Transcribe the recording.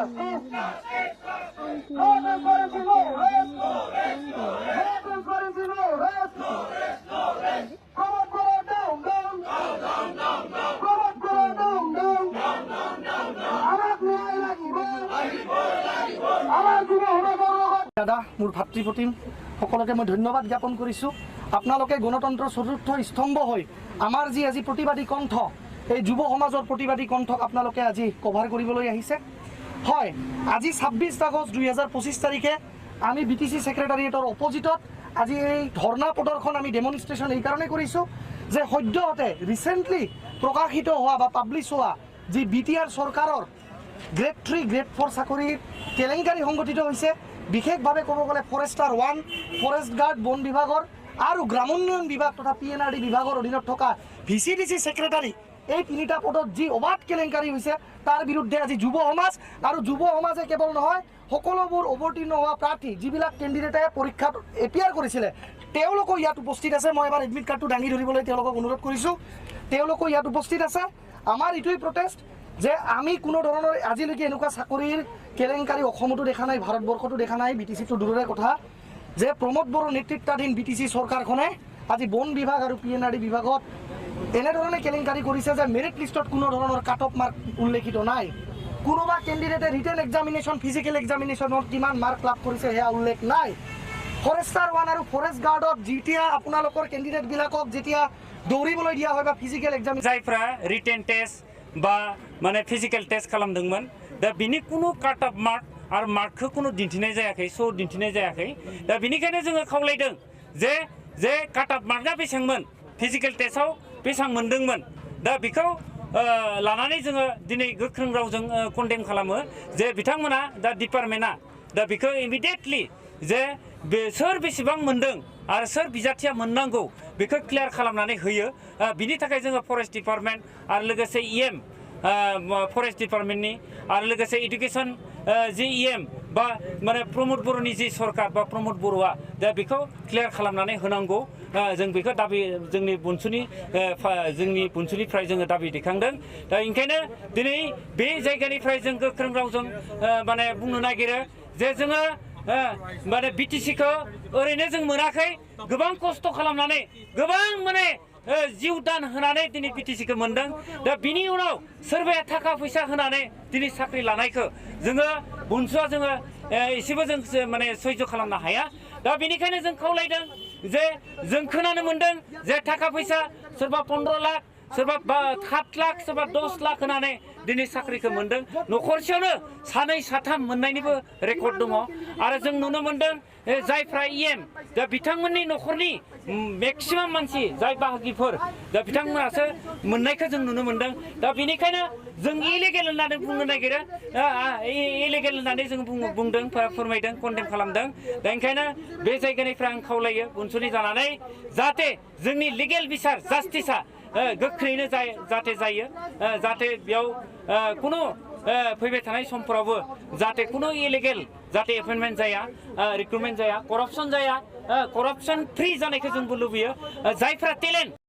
দাদা মোৰ ভাতৃ প্ৰতিম সকলোকে মই ধন্যবাদ জ্ঞাপন কৰিছোঁ। আপোনালোকে গণতন্ত্ৰৰ চতুৰ্থ স্তম্ভ হৈ আমাৰ যি আজি প্ৰতিবাদী কণ্ঠ, এই যুৱ সমাজৰ প্ৰতিবাদী কণ্ঠক আপোনালোকে আজি কভাৰ কৰিবলৈ আহিছে। হয়, আজি 26 আগষ্ট 2025 তাৰিখে আমি BTC ছেক্ৰেটাৰিয়েটৰ অপজিটত আজি এই ধৰ্ণা প্ৰদৰ্শন আমি ডেমনষ্ট্ৰেশ্যন এইকাৰণে কৰিছোঁ যে সদ্যহতে ৰিচেণ্টলি প্ৰকাশিত হোৱা বা পাব্লিছ হোৱা যি BTR চৰকাৰৰ গ্ৰেড 3 গ্ৰেড 4 চাকৰিৰ কেলেংকাৰী সংঘটিত হৈছে। বিশেষভাৱে ক'ব গ'লে ফৰেষ্টাৰ 1, ফৰেষ্ট গাৰ্ড বন বিভাগৰ আৰু গ্ৰামোন্নয়ন বিভাগ তথা PNRD বিভাগৰ অধীনত থকা VCDC ছেক্ৰেটাৰী, এই তিনিটা পদত যি অবাধ কেলেংকাৰী হৈছে তাৰ বিৰুদ্ধে আজি যুৱ সমাজ আৰু যুৱ সমাজে কেৱল নহয় সকলোবোৰ অৱতীৰ্ণ হোৱা প্ৰাৰ্থী যিবিলাক কেণ্ডিডেটে পৰীক্ষাত এপিয়াৰ কৰিছিলে তেওঁলোকো ইয়াত উপস্থিত আছে। মই এবাৰ এডমিট কাৰ্ডটো দাঙি ধৰিবলৈ তেওঁলোকক অনুৰোধ কৰিছোঁ। তেওঁলোকো ইয়াত উপস্থিত আছে। আমাৰ এইটোৱেই প্ৰটেষ্ট যে আমি কোনো ধৰণৰ আজিলৈকে এনেকুৱা চাকৰিৰ কেলেংকাৰী অসমতো দেখা নাই, ভাৰতবৰ্ষতো দেখা নাই। BTCটো দূৰৰে কথা যে প্ৰমোদ বড়োৰ নেতৃত্বাধীন BTC চৰকাৰখনে আজি বন বিভাগ আৰু PNRD বিভাগত এনেধৰণে কেলেংকাৰী কৰিছে যে মেৰিট লিষ্টত কোনো ধৰণৰ কাট অফ মাৰ্ক উল্লেখিত নাই। কোনোবা কেণ্ডিডেটে ৰিটেন এক্সামিনেশ্যন, ফিজিকেল এক্সামিনেশ্যনত কিমান মাৰ্ক লাভ কৰিছে সেয়া উল্লেখ নাই। ফৰেষ্টাৰ 1 আৰু ফৰেষ্ট গাৰ্ডত যেতিয়া আপোনালোকৰ কেণ্ডিডেটবিলাকক যেতিয়া দৌৰিবলৈ দিয়া হয় বা ফিজিকেল এক্সামিনেশ্যন जायफ्रा रिटेन टेस्ट बा माने फिजिकल टेस्ट खालामदोंमोन दा बिनि कुनु काट अफ मार्क आरो मार्कखौ कुनु दिन्थिनाय जायाखै, सो दिन्थिनाय जायाखै। दा बिनिखायनो जोङो खावलायदों जे काट अफ मार्कआ बेसेबांमोन, फिजिकल टेस्टआव बेसेबां मोनदोंमोन, दा बेखौ लानानै जोङो दिनै गोख्रों रावजों कन्डेम खालामो जे बिथांमोना दा डिपार्टमेन्टआ दा बेखौ इमिडिएटलि जे सोर बेसेबां मोनदों आरो सोर बिजाथिया मोननांगौ बेखौ क्लियार खालामनानै होयो। बिनि थाखाय जोङो फरेस्ट डिपार्टमेन्ट आरो लोगोसे EM फरेस्ट डिपार्टमेन्टनि आरो लोगोसे एडुकेसन जि EM बा माने प्रमोद बर'नि जि सरकार बा प्रमोद बर'आ दा बेखौ क्लियार खालामनानै होनांगौ। जों बेखौ दाबि जोंनि बुनसुनिफ्राय जोङो दाबि दैखांदों। दा ओंखायनो दिनै बे जायगानिफ्राय जों गोख्रों रावजों माने बुंनो नागिरो जे जोङो माने BTCखौ ओरैनो जों मोनाखै, गोबां खस्थ' खालामनानै गोबां माने जिउ दान होनानै दिनै BTCखौ मोनदों। दा बिनि उनाव सोरबाया थाखा फैसा होनानै दिनै साख्रि लानायखौ जोङो बुनसुआ जोङो एसेबो जों माने सैज' खालामनो हाया। दा बेनिखायनो जों खावलायदों जे जों खोनानो मोनदों जे थाखा फैसा सोरबा 15 लाख, सोरबा 7 लाख, सोरबा 10 लाख होनानै दिनै साख्रिखौ मोनदों। न'खरसेयावनो 2-3 मोननायनिबो रेकर्ड दङ। आरो जों नुनो मोनदों जायफ्रा EM दा बिथांमोननि न'खरनि मेक्सिमाम मानसि जाय बाहागिफोर दा बिथांमोनासो मोननायखौ जों नुनो मोनदों। दा बेनिखायनो जों इलिगेल होननानै बुंनो नागिरो, इलिगेल होननानै जों बुंदों, फोरमायदों, कन्डेम खालामदों। दा ओंखायनो बे जायगानिफ्राय आं खावलायो बुनसुनि जानानै जाहाथे जोंनि लिगेल बिसार जास्टिसआ गोख्रैनो जाहाथे जायो, जाहाथे बेयाव कुनु फैबाय थानाय समफोरावबो जाहाथे कुनु इलिगेल जाहाथे एपइन्टमेन्ट जाया, रिक्रुटमेन्ट जाया, करप्शन जाया, करप्शन फ्रि जानायखौ जोंबो लुबैयो। जायफ्रा टेलेन्ट